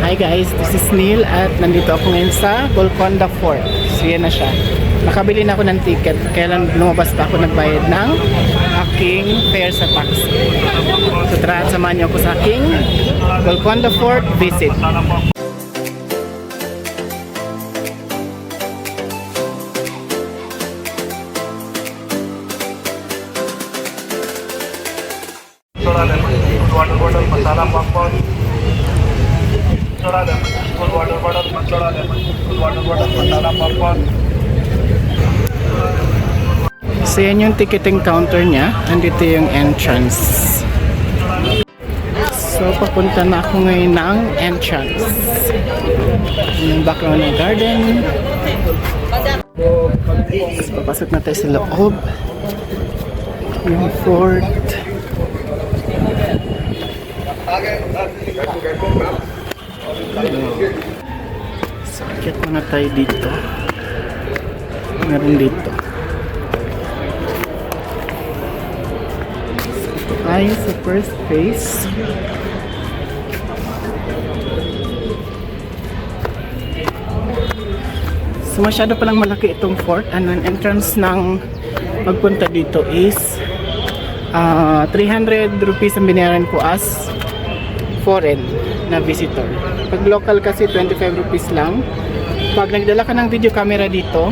Hi guys, this is Neil at nandito ako ngayon sa Golconda Fort. So yan na siya. Nakabili na ako ng ticket, kaya lang lumabas pa ako nagbayad ng aking fare sa taxi. So tara, samahan niyo ako sa aking Golconda Fort visit. Water bottle masala popcorn soda lemon full water bottle soda lemon full water bottle masala popcorn. So yan yung ticketing counter niya. Andito yung entrance. So papunta na ako ngayon ng entrance. Yung background ng garden. So papasok na tayo sa loob. Yung fort. So akit muna tayo dito. Meron dito. So ito ay sa first phase. So masyado palang malaki itong fort. Ang entrance ng pagpunta dito is 300 rupees ang binayaran ko as foreign na visitor. Pag local kasi 25 rupees lang. Pag nagdala ka ng video camera dito,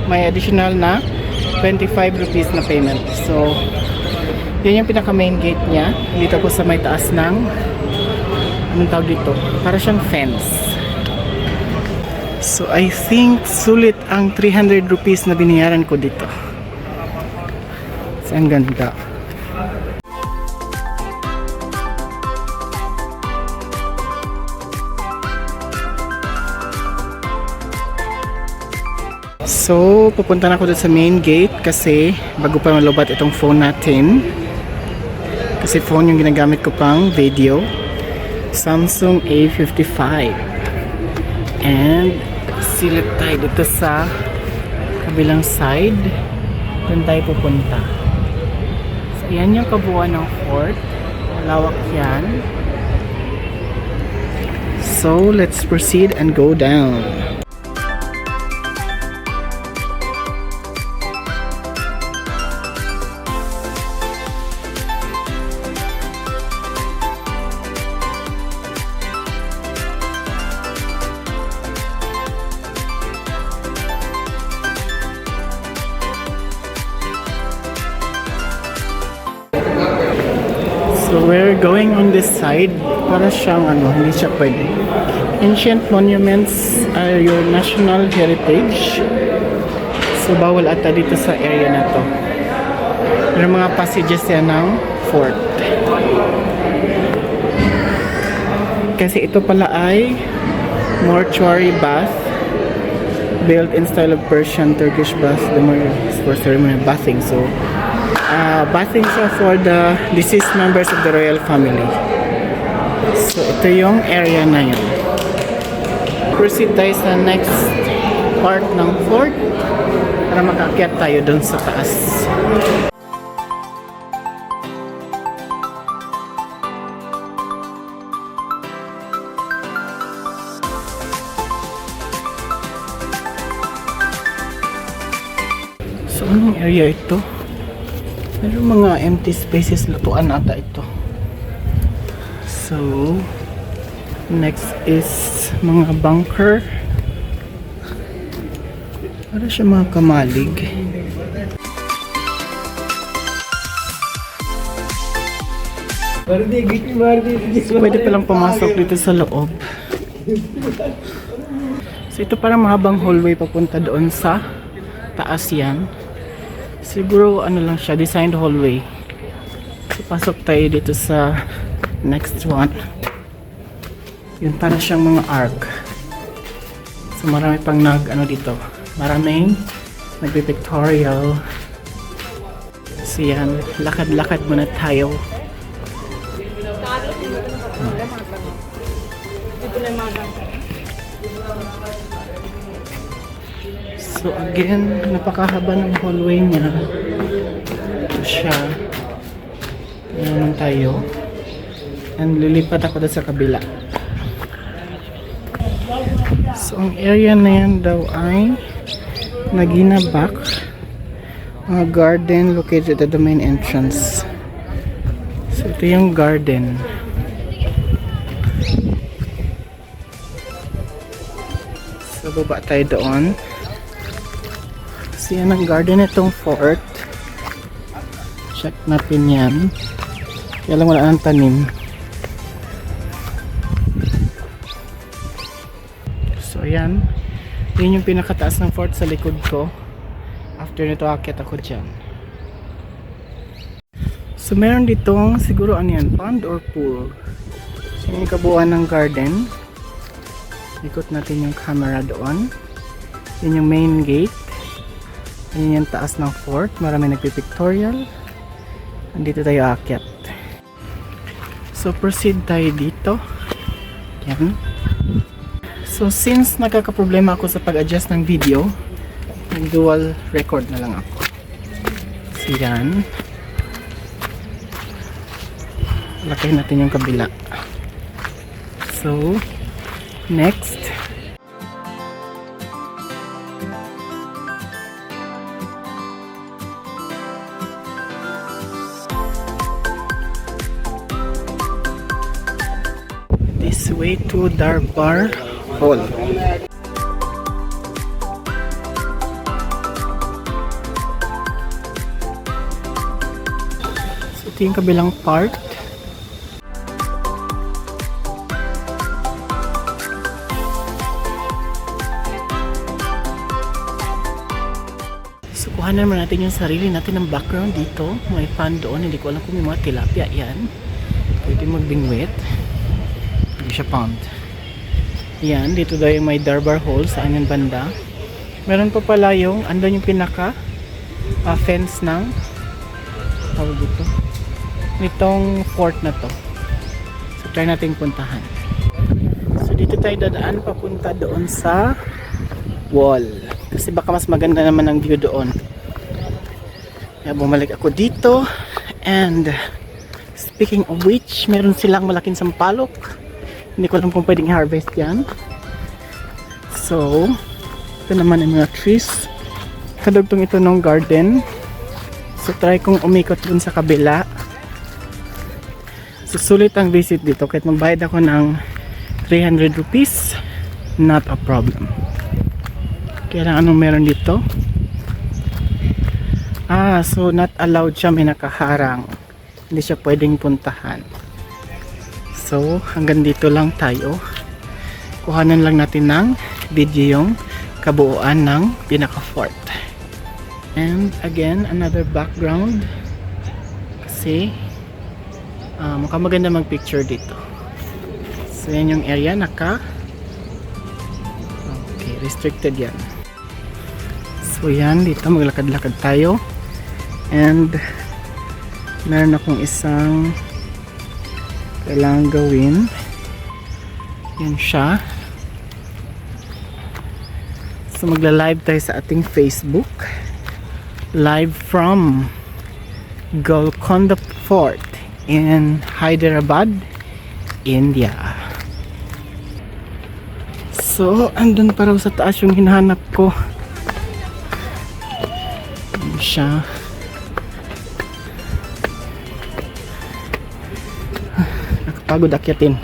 may additional na 25 rupees na payment. So yun yung pinaka main gate niya. Dito ko sa may taas ng anong tawag dito? Para siyang fence. So I think sulit ang 300 rupees na binayaran ko dito. So ang ganda. So, pupunta na ako doon sa main gate kasi bago pa malubat itong phone natin. Kasi phone yung ginagamit ko pang video. Samsung A55. And silip tayo dito sa kabilang side. Doon tayo pupunta. So, yan yung kabuuan ng fort. Malawak yan. So, let's proceed and go down. So we're going on this side. Para siyang hindi siya pwede. Ancient monuments are your national heritage. So bawal ata dito sa area na to. May mga passages yan ng fort. Kasi ito pala ay mortuary bath built in style of Persian Turkish bath. The more for ceremony bathing. So bathing so for the deceased members of the royal family. So ito yung area na yun. Proceed tayo sa next part ng fort para makaakyat tayo dun sa taas. So anong area ito? Meron mga empty spaces, lutuan ata ito. So, next is mga bunker. Para siya mga kamalig. So, pwede palang pumasok dito sa loob. So, ito parang mahabang hallway papunta doon sa taas yan. Siguro lang siya, designed hallway. So, pasok tayo dito sa next one. Yun para siyang mga arc. So marami pang dito. Maraming nagpi-pictorial. So yan, lakad-lakad muna tayo. So again, napakahaba ng hallway niya. Ito siya. Ayan tayo. And lilipat ako doon sa kabila. So, ang area na yan daw ay Nagina Back, garden located at the main entrance. So, ito yung garden. So, baba tayo doon. So, yan ang garden itong fort. Check natin yan. Kaya lang wala ng tanim. So, ayan. Yun yung pinakataas ng fort sa likod ko. After nito, akit ako dyan. So, meron ditong, siguro ano yan, pond or pool. So, yung kabuuan ng garden. Ikot natin yung camera doon. Yun yung main gate. Yun yung taas ng fort. Marami nagpipictorial. Andito tayo akit. So, proceed tayo dito. Yan. So, since nagkakaproblema ako sa pag-adjust ng video, dual record na lang ako. So, yan. Lakayin natin yung kabila. So, next. This way to Darbar Hall. So, ito yung kabilang part. So, kuhanan naman natin yung sarili natin ng background dito. May pan doon. Hindi ko alam kung may mga tilapia yan. Pwede magbingwit. Hindi siya pond. Yan, dito daw yung may Darbar Hall sa anyang banda. Meron pa pala yung, andun yung pinaka fence ng tawag dito nitong fort na to. So, try natin puntahan. So, dito tayo dadaan papunta doon sa wall. Kasi baka mas maganda naman ang view doon. Kaya bumalik ako dito. And speaking of which, meron silang malaking sampalok. Hindi ko alam kung pwedeng harvest yan. So, ito naman ang mga trees. Kadugtong ito ng garden. So, try kong umikot dun sa kabila. Susulit ang visit dito. Kahit magbayad ako ng 300 rupees, not a problem. Kaya lang anong meron dito? So not allowed siya. May nakaharang. Hindi siya pwedeng puntahan. So, hanggang dito lang tayo. Kuhanan lang natin ng video yung kabuuan ng pinaka-fort. And again, another background. Kasi mukhang maganda mag-picture dito. So, yan yung area. Okay, restricted yan. So, yan. Dito maglakad-lakad tayo. And meron akong isang kailangan gawin. Yan siya. So, magla-live tayo sa ating Facebook. Live from Golconda Fort in Hyderabad, India. So, andun pa raw sa taas yung hinahanap ko. Yan siya. Nakapagod akyatin.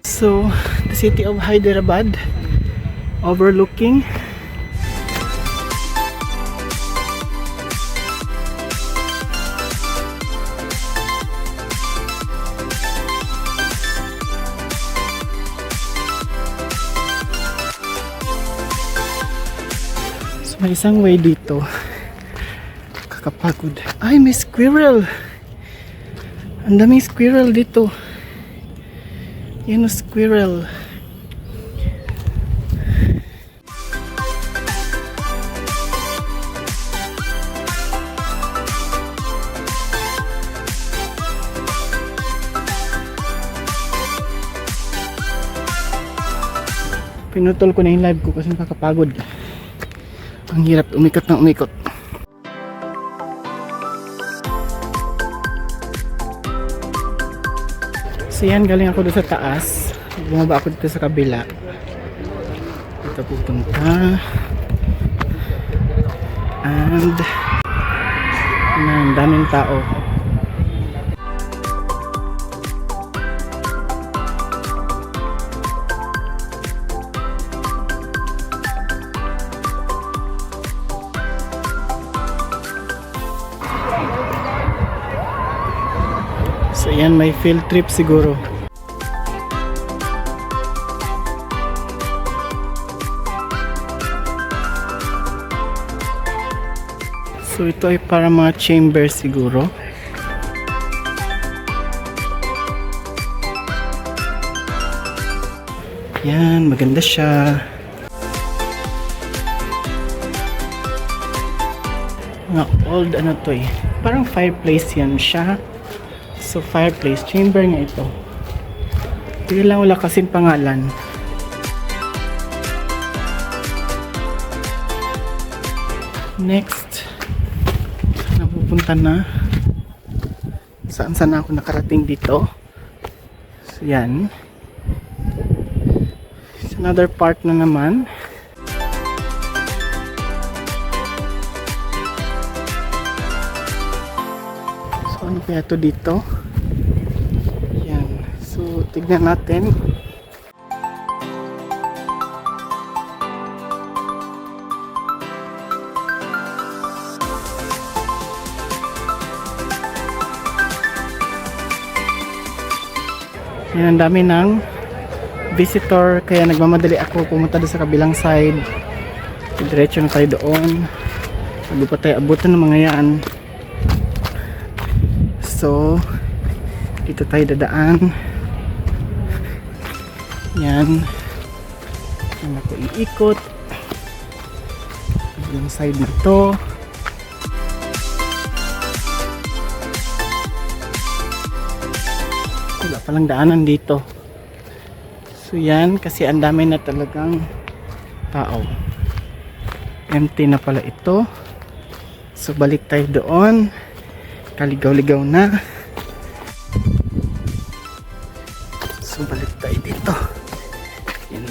So, the city of Hyderabad overlooking so, may isang way dito. Kakapagod. Ay, may squirrel. Ang daming squirrel dito. Yan o, squirrel. Pinutol ko na yung live ko kasi nakakapagod. Ang hirap umikot ng umikot. So yan, galing ako doon sa taas. Bumaba ako dito sa kabila. Dito pupunta. And ang daming tao. So yan, may field trip siguro. So ito ay para mga chamber siguro. Yan, maganda siya. Mga old ano to eh. Parang fireplace yan siya. So fireplace, chamber nga ito. Hindi lang wala kasing pangalan. Next, napupunta na. Saan ako nakarating dito? So yan. It's another part na naman. So ano kaya to dito? Yan. So tignan natin. Yan, ang dami ng visitor, kaya nagmamadali ako pumunta doon sa kabilang side. Diretso na tayo doon. Bago pa tayo abutan ng mga yan. So dito tayo dadaan. Yan. Yan ako iikot. Kabilang side na to. Wala palang daanan dito. So yan, kasi ang dami na talagang tao. Empty na pala ito. So balik tayo doon. Kaligaw-ligaw na. So balik tayo dito. Yan.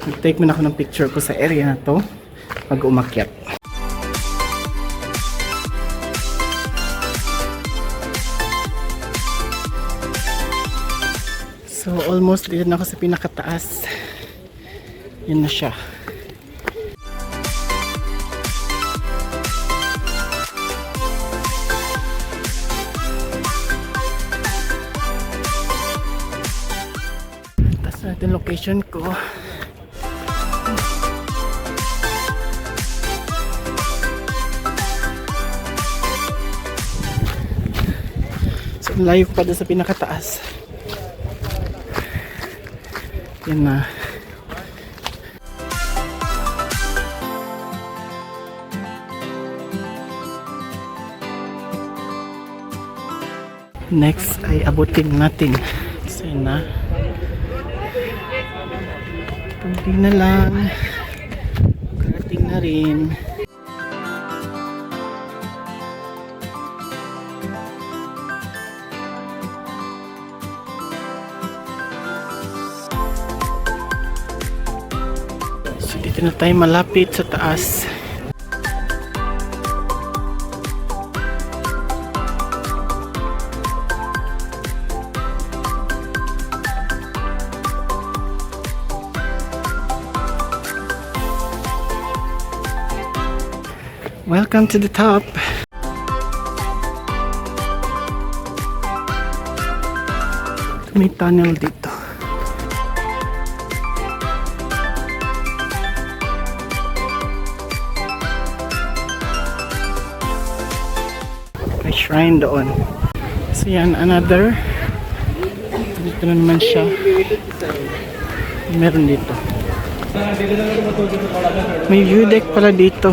Mag-take muna ako ng picture ko sa area na to pag umakyat. So almost dito na ako sa pinakataas. Yan na siya. Tapos natin location ko. So layo ko pa doon sa pinakataas. Yan na. Next ay abutin natin. So yun na. Kunti na lang. Karating na rin. Dito na tayo malapit sa taas. Welcome to the top. May tunnel dito. Shrine doon. So yan, another. Dito na naman siya. Meron dito. May view deck pala dito.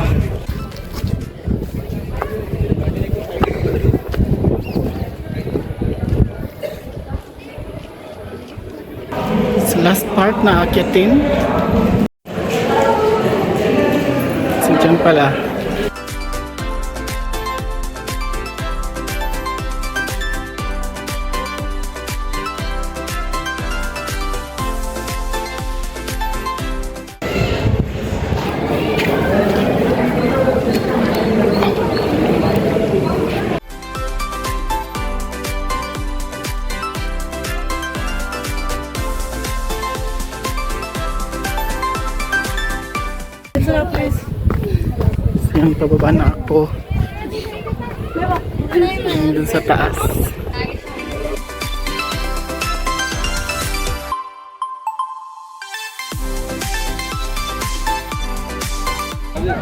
So last part na akyatin. So dyan pala. Yan, pababa na ako. Yan, dun sa taas.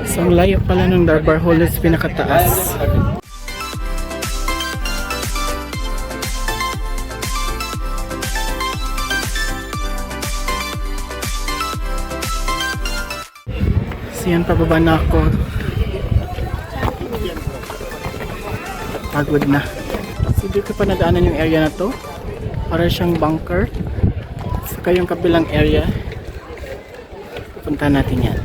So, ang layo pala ng Darbar Hall is pinakataas. So, yan, pababa na ako. Pagod na. So, dito pa nadaanan yung area na to. Para siyang bunker. Saka yung kabilang area. Pupunta natin yan.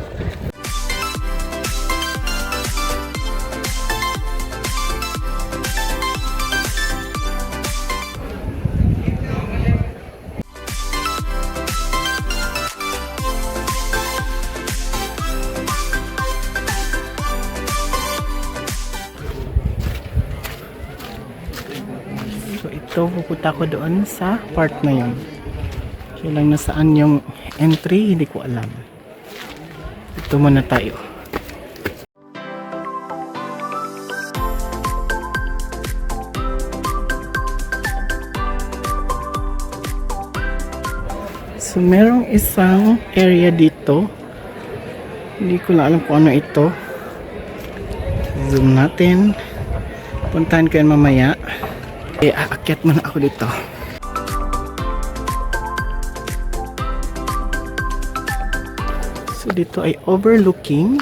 So ito, pupunta ko doon sa part na yun. Kaya lang nasaan yung entry, hindi ko alam. Ito muna tayo. So merong isang area dito. Hindi ko na alam kung ano ito. Zoom natin. Puntahan ko yan mamaya. Aakyat muna ako dito. So dito ay overlooking.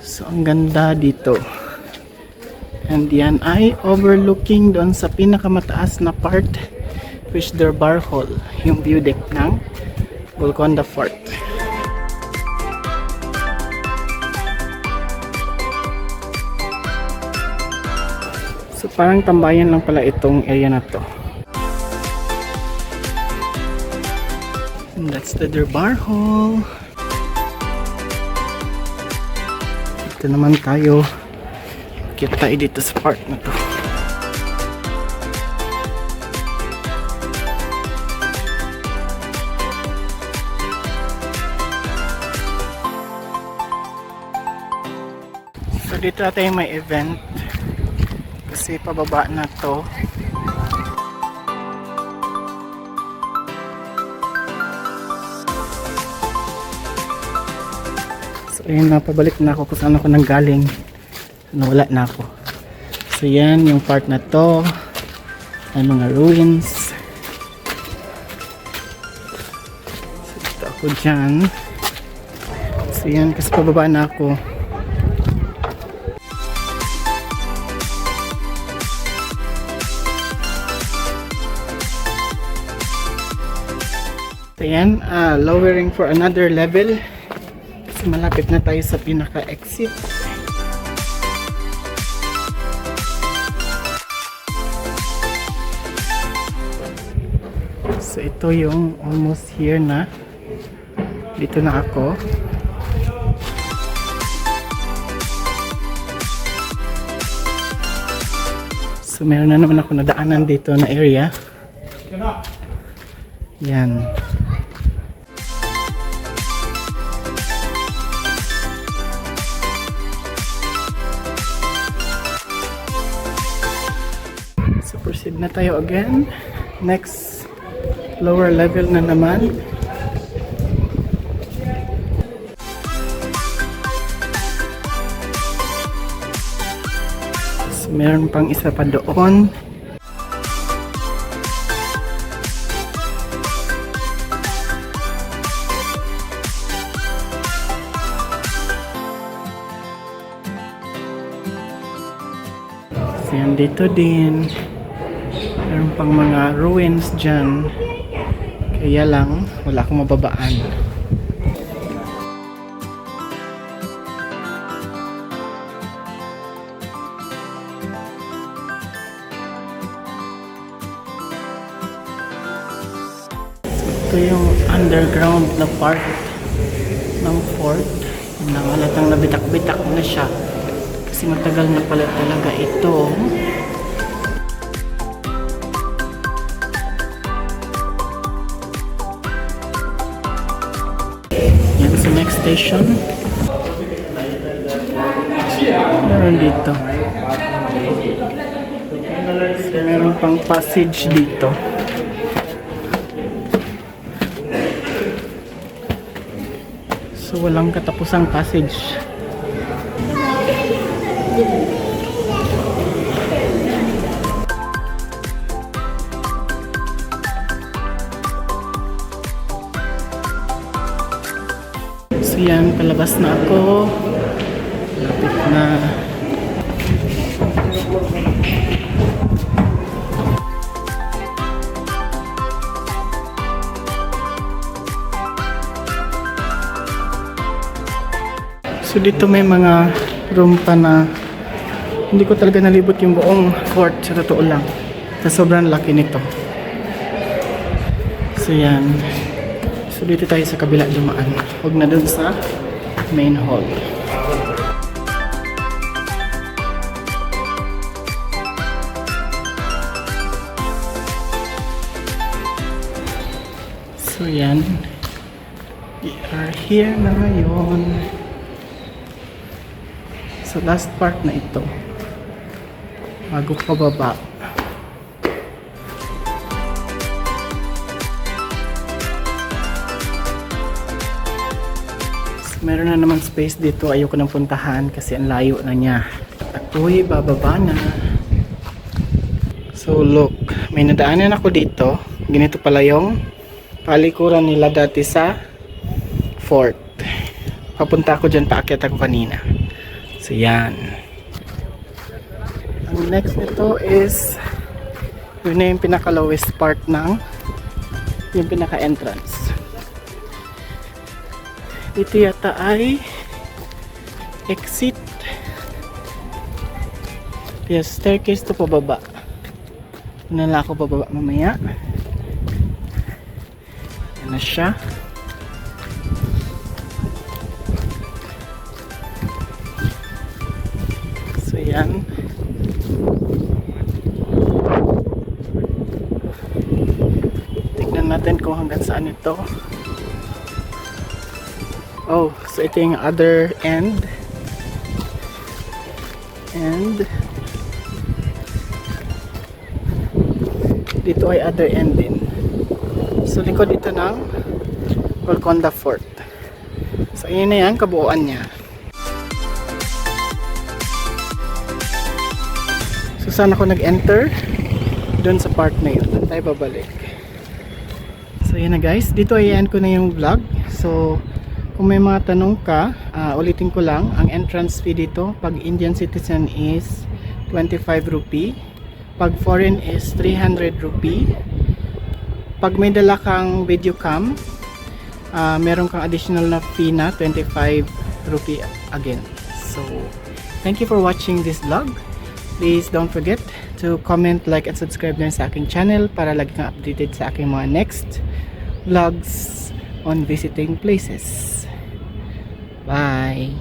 So ang ganda dito. And yan ay overlooking doon sa pinakamataas na part, which Darbar Hall, yung view deck ng Golconda Fort. So parang tambayan lang pala itong area na to. And that's the Darbar Hall. Ito naman tayo. Kita tayo dito sa part na to. So dito natin may event kasi pababa na to. So ayun na, pabalik na ako kung saan ako nanggaling. Nawala na ako. So yan yung part na to. Ay mga ruins. So dito ako dyan. So yan, kasi pababa na ako. So yan, lowering for another level. Kasi malapit na tayo sa pinaka-exit. So ito yung almost here na. Dito na ako. So meron na naman ako nadaanan dito na area. Yan. So proceed na tayo again. Next lower level na naman. So, meron pang isa pa doon. So yan dito din. Meron pang mga ruins dyan. Kaya lang, wala akong mababaan. Ito yung underground na part ng fort. Nangalatang nabitak-bitak na siya. Kasi matagal na pala talaga ito. Yan sa next station. Meron dito. So, meron pang passage dito. So walang katapusang passage. So yan, palabas na ako. Lapit na. So dito may mga room pa na hindi ko talaga nalibot yung buong court sa totoo lang. Sa sobrang laki nito. So yan. So dito tayo sa kabila dumaan. Huwag na dun sa main hall. So yan. We are here na ngayon. So last part na ito. Bago pababa. So, meron na naman space dito. Ayoko nang puntahan kasi ang layo na niya. Ako'y bababa na. So look, may nadaanan ako dito. Ganito pala yung palikuran nila dati sa fort. Papunta ako dyan, paakyat ako kanina. So yan. Ang next nito is yun na yung pinaka lowest part ng yung pinaka entrance. Ito yata ay exit. Yes, staircase to pababa. Nala ako pababa mamaya. Yan na siya. Yan. Tignan natin kung hanggang saan ito. Oh, so ito yung other end. And dito ay other end din. So likod ito ng Golconda Fort. So yun na yan, kabuuan niya. So saan ako nag-enter? Doon sa part na yun. Doon tayo babalik. So yan na guys. Dito ayan ko na yung vlog. So kung may mga tanong ka, ulitin ko lang. Ang entrance fee dito, pag Indian citizen is 25 rupee. Pag foreign is 300 rupee. Pag may dala kang video cam, meron kang additional na fee na 25 rupee again. So thank you for watching this vlog. Please don't forget to comment, like, and subscribe na sa aking channel para lagi kang updated sa aking mga next vlogs on visiting places. Bye!